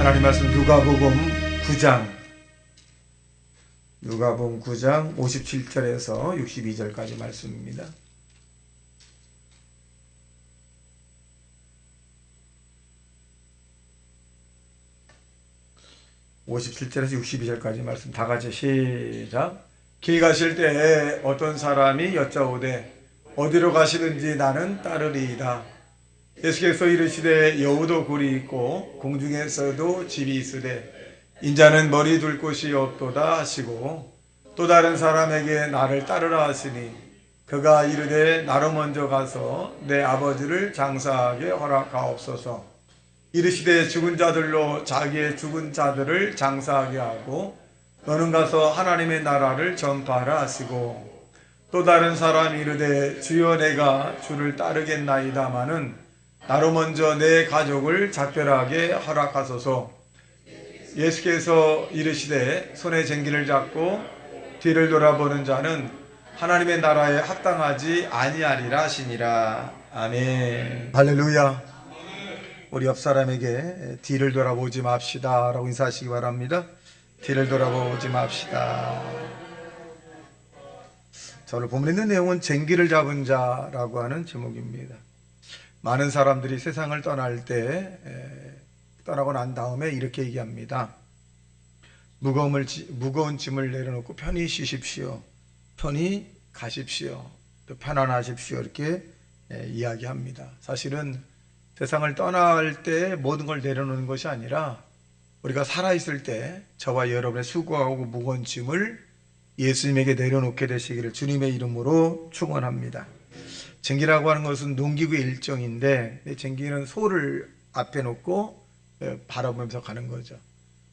하나님 말씀 누가복음 9장 57절에서 62절까지 말씀입니다. (57절에서 62절까지) 말씀 다 같이 시작. 길 가실 때에 어떤 사람이 여짜오되 어디로 가시든지 나는 따르리이다. 예수께서 이르시되 여우도 굴이 있고 공중에서도 집이 있으되 인자는 머리 둘 곳이 없도다 하시고, 또 다른 사람에게 나를 따르라 하시니 그가 이르되 나로 먼저 가서 내 아버지를 장사하게 허락하옵소서. 이르시되 죽은 자들로 자기의 죽은 자들을 장사하게 하고 너는 가서 하나님의 나라를 전파하라 하시고, 또 다른 사람이 이르되 주여 내가 주를 따르겠나이다마는 나로 먼저 내 가족을 작별하게 허락하소서. 예수께서 이르시되 손에 쟁기를 잡고 뒤를 돌아보는 자는 하나님의 나라에 합당하지 아니하리라 하시니라. 아멘. 할렐루야. 우리 옆 사람에게 뒤를 돌아보지 맙시다 라고 인사하시기 바랍니다. 뒤를 돌아보지 맙시다. 자, 오늘 본문에 있는 내용은 쟁기를 잡은 자라고 하는 제목입니다. 많은 사람들이 세상을 떠날 때 떠나고 난 다음에 이렇게 얘기합니다. 무거운 짐을 내려놓고 편히 쉬십시오. 편히 가십시오. 또 편안하십시오. 이렇게 이야기합니다. 사실은 세상을 떠날 때 모든 걸 내려놓는 것이 아니라 우리가 살아있을 때 저와 여러분의 수고하고 무거운 짐을 예수님에게 내려놓게 되시기를 주님의 이름으로 축원합니다. 쟁기라고 하는 것은 농기구의 일종인데, 쟁기는 소를 앞에 놓고 바라보면서 가는 거죠.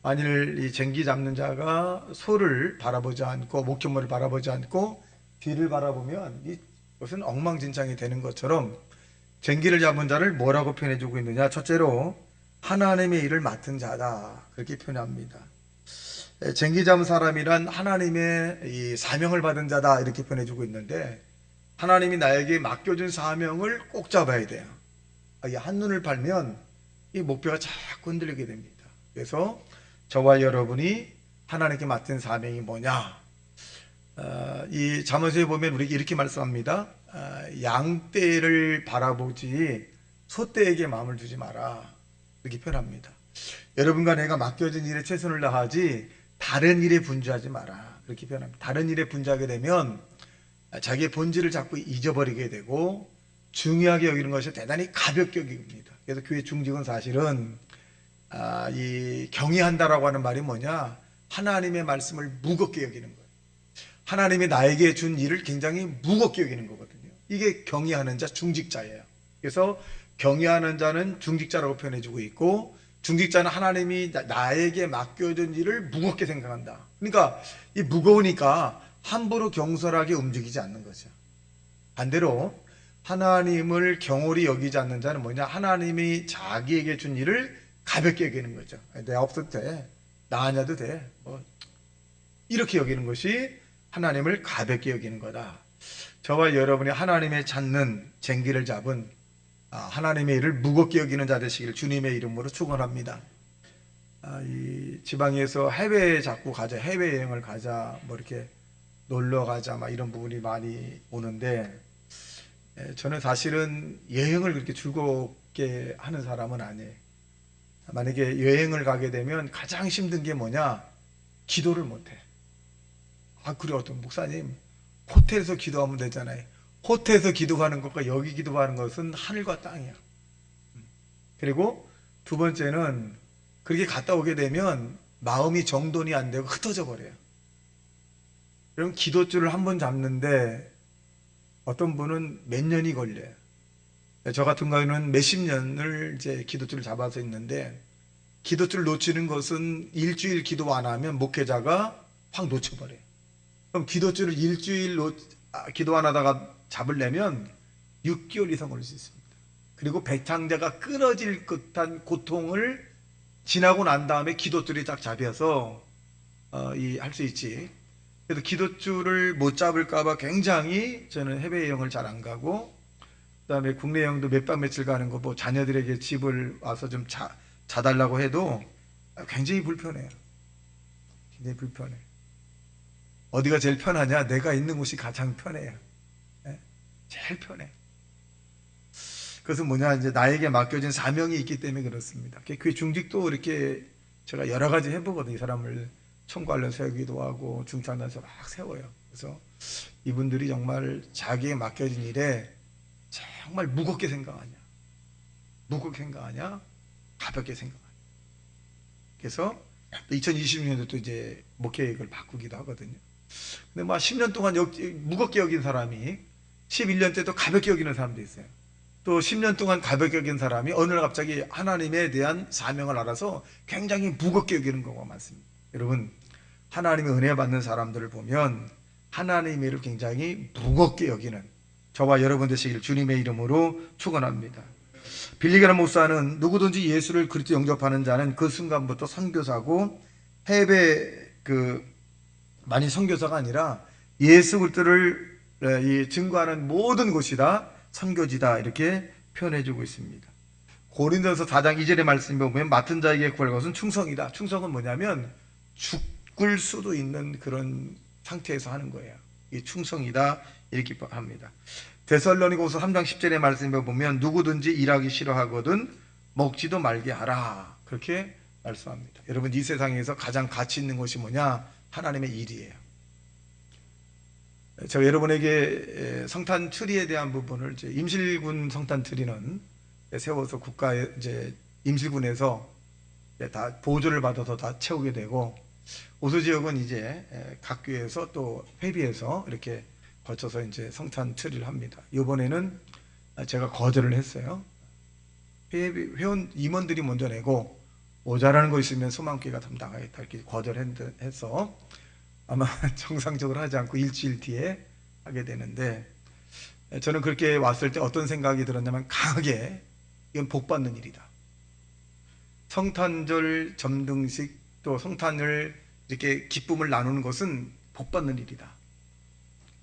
만일 이 쟁기 잡는 자가 소를 바라보지 않고 목표물을 바라보지 않고 뒤를 바라보면 이것은 엉망진창이 되는 것처럼 쟁기를 잡은 자를 뭐라고 표현해주고 있느냐? 첫째로 하나님의 일을 맡은 자다, 그렇게 표현합니다. 쟁기 잡은 사람이란 하나님의 이 사명을 받은 자다, 이렇게 표현해주고 있는데, 하나님이 나에게 맡겨준 사명을 꼭 잡아야 돼요. 한눈을 팔면 이 목표가 자꾸 흔들리게 됩니다. 그래서 저와 여러분이 하나님께 맡은 사명이 뭐냐? 이 잠언서에 보면 우리에게 이렇게 말씀합니다. 양떼를 바라보지 소떼에게 마음을 두지 마라, 이렇게 표현합니다. 여러분과 내가 맡겨진 일에 최선을 다하지 다른 일에 분주하지 마라, 그렇게 표현합니다. 다른 일에 분주하게 되면 자기의 본질을 자꾸 잊어버리게 되고 중요하게 여기는 것이 대단히 가볍게 여깁니다. 그래서 교회 중직은 사실은 이 경외한다라고 하는 말이 뭐냐? 하나님의 말씀을 무겁게 여기는 거예요. 하나님이 나에게 준 일을 굉장히 무겁게 여기는 거거든요. 이게 경외하는 자, 중직자예요. 그래서 경외하는 자는 중직자라고 표현해주고 있고, 중직자는 하나님이 나에게 맡겨준 일을 무겁게 생각한다. 그러니까 이 무거우니까 함부로 경솔하게 움직이지 않는 거죠. 반대로 하나님을 경홀히 여기지 않는 자는 뭐냐? 하나님이 자기에게 준 일을 가볍게 여기는 거죠. 내가 없어도 돼, 나 아니어도 돼, 이렇게 여기는 것이 하나님을 가볍게 여기는 거다. 저와 여러분이 하나님의 찾는 쟁기를 잡은 하나님의 일을 무겁게 여기는 자 되시기를 주님의 이름으로 축원합니다. 이 지방에서 해외에 자꾸 가자, 해외여행을 가자, 이렇게 놀러 가자, 이런 부분이 많이 오는데, 저는 사실은 여행을 그렇게 즐겁게 하는 사람은 아니에요. 만약에 여행을 가게 되면 가장 힘든 게 뭐냐? 기도를 못해. 그래, 어떤 목사님 호텔에서 기도하면 되잖아요. 호텔에서 기도하는 것과 여기 기도하는 것은 하늘과 땅이야. 그리고 두 번째는 그렇게 갔다 오게 되면 마음이 정돈이 안 되고 흩어져 버려요. 그럼 기도줄을 한 번 잡는데 어떤 분은 몇 년이 걸려요. 저 같은 경우는 몇십 년을 이제 기도줄을 잡아서 있는데, 기도줄을 놓치는 것은 일주일 기도 안 하면 목회자가 확 놓쳐버려요. 그럼 기도줄을 일주일 기도 안 하다가 잡으려면 6개월 이상 걸릴 수 있습니다. 그리고 백창자가 끊어질 듯한 고통을 지나고 난 다음에 기도줄이 딱 잡혀서 할 수 있지. 그래서 기도줄을 못 잡을까봐 굉장히 저는 해외여행을 잘 안 가고, 그 다음에 국내 여행도 몇 박 며칠 가는 거, 자녀들에게 집을 와서 좀 자달라고 해도 굉장히 불편해요. 굉장히 불편해. 어디가 제일 편하냐? 내가 있는 곳이 가장 편해요. 예? 제일 편해. 그것은 뭐냐? 이제 나에게 맡겨진 사명이 있기 때문에 그렇습니다. 그 중직도 이렇게 제가 여러 가지 해보거든요. 이 사람을 총괄로 세우기도 하고 중창단에서 막 세워요. 그래서 이분들이 정말 자기에 맡겨진 일에 정말 무겁게 생각하냐? 무겁게 생각하냐? 가볍게 생각하냐? 그래서 2020년에도 이제 목회획을 바꾸기도 하거든요. 근데 막 10년 동안 무겁게 여긴 사람이 11년 때도 가볍게 여기는 사람도 있어요. 또 10년 동안 가볍게 여긴 사람이 어느 날 갑자기 하나님에 대한 사명을 알아서 굉장히 무겁게 여기는 경우가 많습니다. 여러분, 하나님의 은혜 받는 사람들을 보면 하나님의 일을 굉장히 무겁게 여기는 저와 여러분 되시길 주님의 이름으로 축원합니다. 빌리그람 목사는 누구든지 예수를 그리스도 영접하는 자는 그 순간부터 선교사고 많이 선교사가 아니라 예수 그리스도를 증거하는 모든 곳이다 선교지다 이렇게 표현해주고 있습니다. 고린도서 4장 2절의 말씀에 보면 맡은 자에게 구할 것은 충성이다. 충성은 뭐냐면 죽을 수도 있는 그런 상태에서 하는 거예요. 이게 충성이다 이렇게 합니다. 데살로니가후서 3장 10절의 말씀에 보면 누구든지 일하기 싫어하거든 먹지도 말게 하라 그렇게 말씀합니다. 여러분, 이 세상에서 가장 가치 있는 것이 뭐냐? 하나님의 일이에요. 제가 여러분에게 성탄 트리에 대한 부분을 이제 임실군 성탄 트리는 세워서 국가에 이제 임실군에서 다 보조를 받아서 다 채우게 되고 오수 지역은 이제 각 교회에서 또 회비에서 이렇게 거쳐서 이제 성탄 트리를 합니다. 이번에는 제가 거절을 했어요. 회원 임원들이 먼저 내고 모자라는 거 있으면 소망교회가 담당하겠다 이렇게 거절해서 아마 정상적으로 하지 않고 일주일 뒤에 하게 되는데 저는 그렇게 왔을 때 어떤 생각이 들었냐면 강하게 이건 복 받는 일이다. 성탄절 점등식 또 성탄을 이렇게 기쁨을 나누는 것은 복 받는 일이다.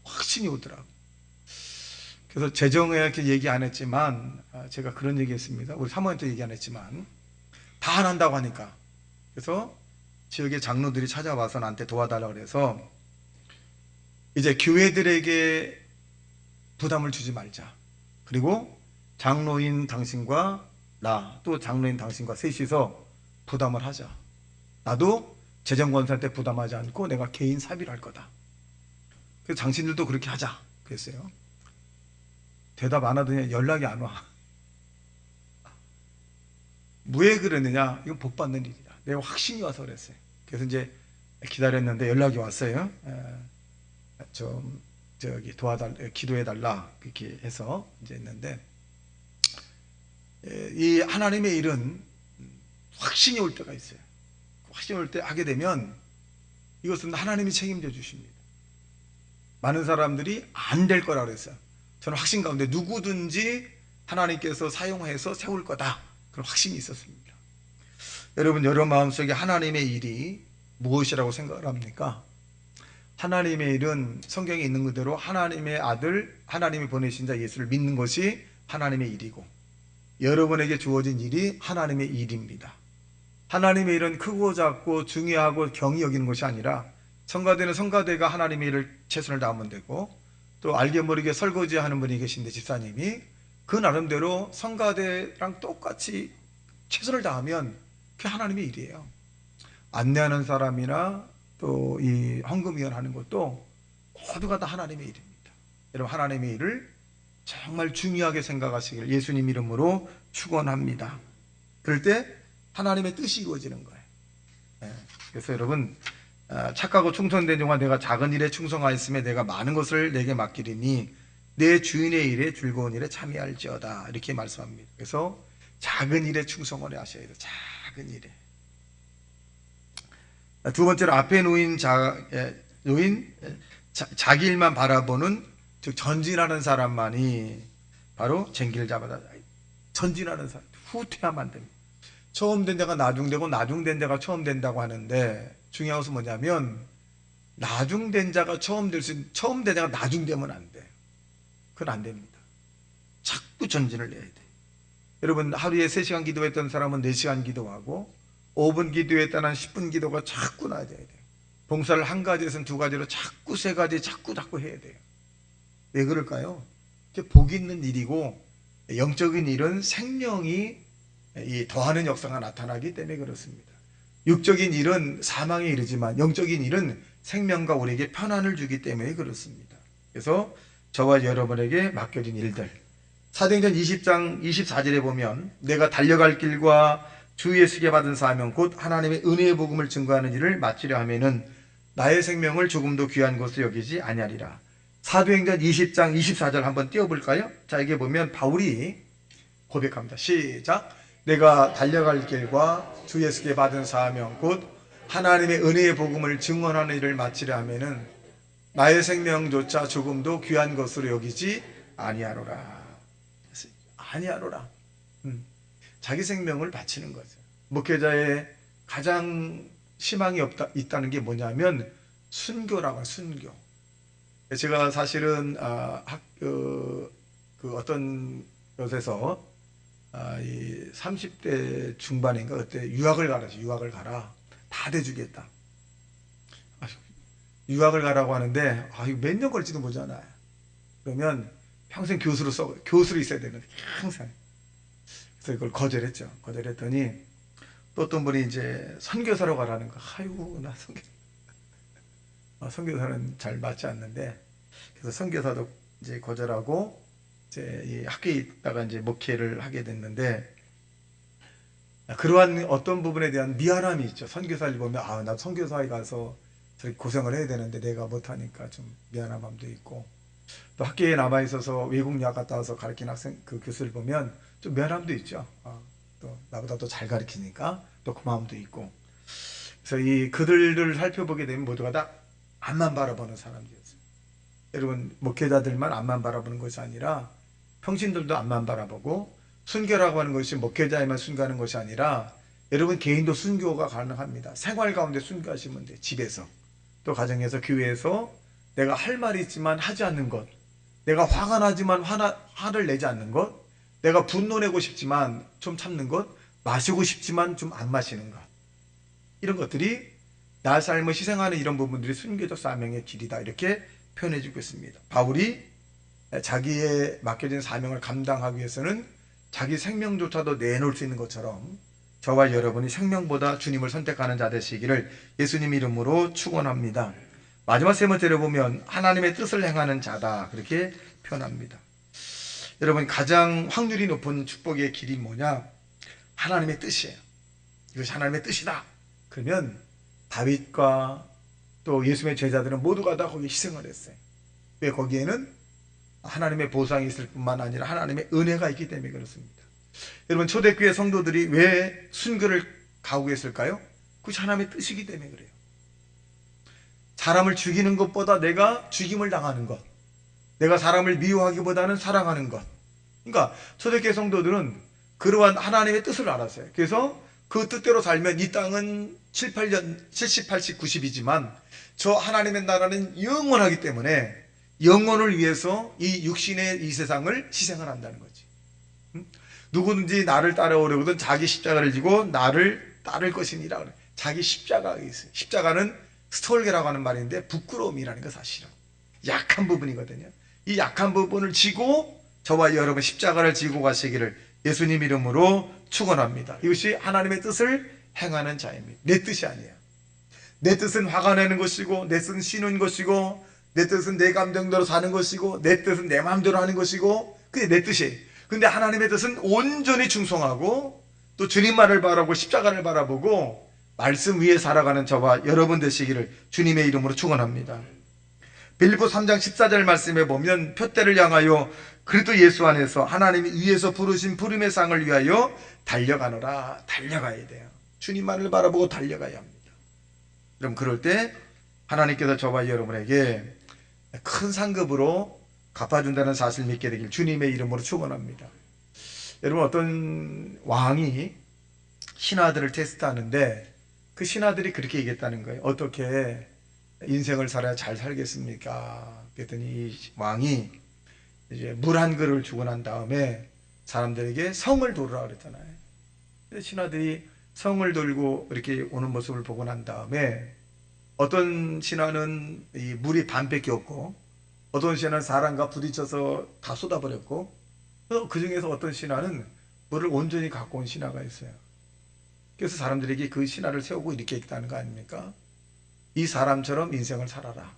확신이 오더라고요. 그래서 재정에 이렇게 얘기 안 했지만 제가 그런 얘기 했습니다. 우리 사모님도 얘기 안 했지만 다 안 한다고 하니까 그래서 지역의 장로들이 찾아와서 나한테 도와달라고 그래서 이제 교회들에게 부담을 주지 말자. 그리고 장로인 당신과 나 또 장로인 당신과 셋이서 부담을 하자. 나도 재정권사한테 부담하지 않고 내가 개인 사비를 할 거다. 그래서 당신들도 그렇게 하자 그랬어요. 대답 안 하더니 연락이 안 와. 왜 그러느냐? 이건 복 받는 일이다. 내가 확신이 와서 그랬어요. 그래서 이제 기다렸는데 연락이 왔어요. 좀 저기 기도해달라 이렇게 해서 이제 했는데 이 하나님의 일은 확신이 올 때가 있어요. 확신이 올 때 하게 되면 이것은 하나님이 책임져 주십니다. 많은 사람들이 안 될 거라 그랬어요. 저는 확신 가운데 누구든지 하나님께서 사용해서 세울 거다 그런 확신이 있었습니다. 여러분, 여러분 마음속에 하나님의 일이 무엇이라고 생각을 합니까? 하나님의 일은 성경에 있는 그대로 하나님의 아들 하나님이 보내신 자 예수를 믿는 것이 하나님의 일이고 여러분에게 주어진 일이 하나님의 일입니다. 하나님의 일은 크고 작고 중요하고 경히 여기는 것이 아니라 성가대는 성가대가 하나님의 일을 최선을 다하면 되고 또 알게 모르게 설거지하는 분이 계신데 집사님이 그 나름대로 성가대랑 똑같이 최선을 다하면 그게 하나님의 일이에요. 안내하는 사람이나 또 이 헌금위원 하는 것도 모두가 다 하나님의 일입니다. 여러분, 하나님의 일을 정말 중요하게 생각하시길 예수님 이름으로 축원합니다. 그럴 때 하나님의 뜻이 이루어지는 거예요. 그래서 여러분, 착하고 충성된 종아 내가 작은 일에 충성하였으며 내가 많은 것을 내게 맡기리니 내 주인의 일에 즐거운 일에 참여할지어다 이렇게 말씀합니다. 그래서 작은 일에 충성을 하셔야 돼요. 작은 일에. 두 번째로 앞에 놓인 자기 일만 바라보는 즉 전진하는 사람만이 바로 쟁기를 잡아다 전진하는 사람 후퇴하면 안 됩니다. 처음 된 데가 나중되고 나중된 데가 처음 된다고 하는데 중요한 것은 뭐냐면 나중된 자가 처음 된 자가 나중되면 안 돼요. 그건 안 됩니다. 자꾸 전진을 해야 돼요. 여러분, 하루에 3시간 기도했던 사람은 4시간 기도하고 5분 기도했다는 10분 기도가 자꾸 낮아야 돼요. 봉사를 한 가지에서는 두 가지로 자꾸 세 가지 자꾸 해야 돼요. 왜 그럴까요? 복이 있는 일이고 영적인 일은 생명이 이 더하는 역사가 나타나기 때문에 그렇습니다. 육적인 일은 사망에 이르지만 영적인 일은 생명과 우리에게 편안을 주기 때문에 그렇습니다. 그래서 저와 여러분에게 맡겨진 일들, 사도행전 20장 24절에 보면 내가 달려갈 길과 주 예수께 받은 사명 곧 하나님의 은혜의 복음을 증거하는 일을 마치려 하면은 나의 생명을 조금도 귀한 것으로 여기지 아니하리라. 사도행전 20장 24절 한번 띄워볼까요? 자, 이게 보면 바울이 고백합니다. 시작. 내가 달려갈 길과 주 예수께 받은 사명 곧 하나님의 은혜의 복음을 증언하는 일을 마치려 하면은 나의 생명조차 조금도 귀한 것으로 여기지 아니하노라. 아니하노라. 자기 생명을 바치는 거죠. 목회자의 가장 희망이 있다는 게 뭐냐면 순교라고. 순교. 제가 사실은 그 어떤 곳에서 이 30대 중반인가 그때 유학을 가라. 다 대주겠다. 유학을 가라고 하는데 이거 몇 년 걸지도 모르잖아요. 그러면 평생 교수로 있어야 되는데 항상. 그래서 이걸 거절했죠. 거절했더니 또 어떤 분이 이제 선교사로 가라는 거. 아이고 나 선교사는 잘 맞지 않는데, 그래서 선교사도 이제 거절하고 이제 이 학교에 있다가 이제 목회를 하게 됐는데, 그러한 어떤 부분에 대한 미안함이 있죠. 선교사를 보면 나 선교사에 가서 저렇게 고생을 해야 되는데 내가 못하니까 좀 미안한 마음도 있고, 또 학교에 남아 있어서 외국 유학 갔다 와서 가르치는 학생 그 교수를 보면 좀 미안함도 있죠. 또 나보다 더 잘 가르치니까 또 그 마음도 있고. 그래서 이 그들을 살펴보게 되면 모두가 다 앞만 바라보는 사람들이었어요. 여러분, 목회자들만 앞만 바라보는 것이 아니라 평신들도 앞만 바라보고, 순교라고 하는 것이 목회자에만 순교하는 것이 아니라 여러분 개인도 순교가 가능합니다. 생활 가운데 순교하시면 돼요. 집에서, 또 가정에서, 교회에서 내가 할 말이 있지만 하지 않는 것, 내가 화가 나지만 화를 내지 않는 것, 내가 분노 내고 싶지만 좀 참는 것, 마시고 싶지만 좀 안 마시는 것, 이런 것들이 나 삶을 희생하는 이런 부분들이 순교적 사명의 길이다, 이렇게 표현해 주고 있습니다. 바울이 자기의 맡겨진 사명을 감당하기 위해서는 자기 생명조차도 내놓을 수 있는 것처럼 저와 여러분이 생명보다 주님을 선택하는 자 되시기를 예수님 이름으로 축원합니다. 마지막 세 번째로 보면 하나님의 뜻을 행하는 자다, 그렇게 표현합니다. 여러분, 가장 확률이 높은 축복의 길이 뭐냐? 하나님의 뜻이에요. 이것이 하나님의 뜻이다. 그러면 다윗과 또 예수님의 제자들은 모두가 다 거기에 희생을 했어요. 왜? 거기에는 하나님의 보상이 있을 뿐만 아니라 하나님의 은혜가 있기 때문에 그렇습니다. 여러분, 초대교회 성도들이 왜 순교를 각오했을까요? 그것이 하나님의 뜻이기 때문에 그래요. 사람을 죽이는 것보다 내가 죽임을 당하는 것, 내가 사람을 미워하기보다는 사랑하는 것. 그러니까 초대교회 성도들은 그러한 하나님의 뜻을 알았어요. 그래서 그 뜻대로 살면 이 땅은 70, 80, 90이지만 저 하나님의 나라는 영원하기 때문에 영원을 위해서 이 육신의 이 세상을 희생을 한다는 거지. 누구든지 나를 따라오려거든 자기 십자가를 지고 나를 따를 것이니라 그래. 자기 십자가가 있어요. 십자가는 스톨게라고 하는 말인데 부끄러움이라는 거, 사실은 약한 부분이거든요. 이 약한 부분을 지고 저와 여러분 십자가를 지고 가시기를 예수님 이름으로 축원합니다. 이것이 하나님의 뜻을 행하는 자입니다. 내 뜻이 아니에요. 내 뜻은 화가 내는 것이고, 내 뜻은 쉬는 것이고, 내 뜻은 내 감정대로 사는 것이고, 내 뜻은 내 마음대로 하는 것이고, 그게 내 뜻이에요. 근데 하나님의 뜻은 온전히 충성하고 또 주님만을 바라보고 십자가를 바라보고 말씀 위에 살아가는 저와 여러분 되시기를 주님의 이름으로 축원합니다. 빌립보 3장 14절 말씀에 보면 표대를 향하여 그리스도 예수 안에서 하나님이 위에서 부르신 부름의 상을 위하여 달려가노라. 달려가야 돼요. 주님만을 바라보고 달려가야 합니다. 그럼 그럴 때 하나님께서 저와 여러분에게 큰 상급으로 갚아준다는 사실을 믿게 되길 주님의 이름으로 축원합니다. 여러분, 어떤 왕이 신하들을 테스트하는데 그 신하들이 그렇게 얘기했다는 거예요. 어떻게 인생을 살아야 잘 살겠습니까? 그랬더니 이 왕이 이제 물 한 그릇을 주고 난 다음에 사람들에게 성을 도르라 그랬잖아요. 근데 신하들이 성을 들고 이렇게 오는 모습을 보고 난 다음에 어떤 신하는 이 물이 반밖에 없고 어떤 신하는 사람과 부딪혀서 다 쏟아버렸고 그 중에서 어떤 신하는 물을 온전히 갖고 온 신하가 있어요. 그래서 사람들에게 그 신하를 세우고 이렇게 했다는 거 아닙니까? 이 사람처럼 인생을 살아라.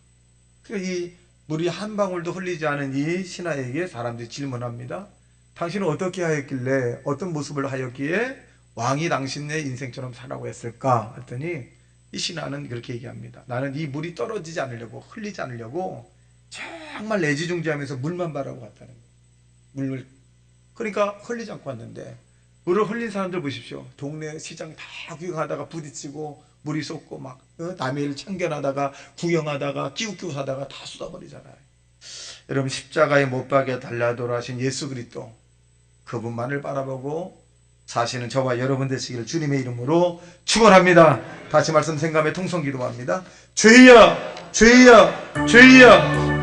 그러니까 이 물이 한 방울도 흘리지 않은 이 신하에게 사람들이 질문합니다. 당신은 어떻게 하였길래 어떤 모습을 하였기에 왕이 당신의 인생처럼 살라고 했을까? 했더니 이 신하는 그렇게 얘기합니다. 나는 이 물이 떨어지지 않으려고 흘리지 않으려고 정말 애지중지하면서 물만 바라고 왔다는 거예요. 물을 그러니까 흘리지 않고 왔는데 물을 흘린 사람들 보십시오. 동네 시장 다 구경하다가 부딪히고 물이 쏟고 막 남의 일 참견하다가 구경하다가 끼우끼우하다가 다 쏟아버리잖아요. 여러분 십자가에 못 박여 달려 돌아가신 예수 그리스도 그분만을 바라보고 사시는 저와 여러분 되시기를 주님의 이름으로 축원합니다. 다시 말씀 생감에 통성 기도합니다. 죄야 죄야 죄야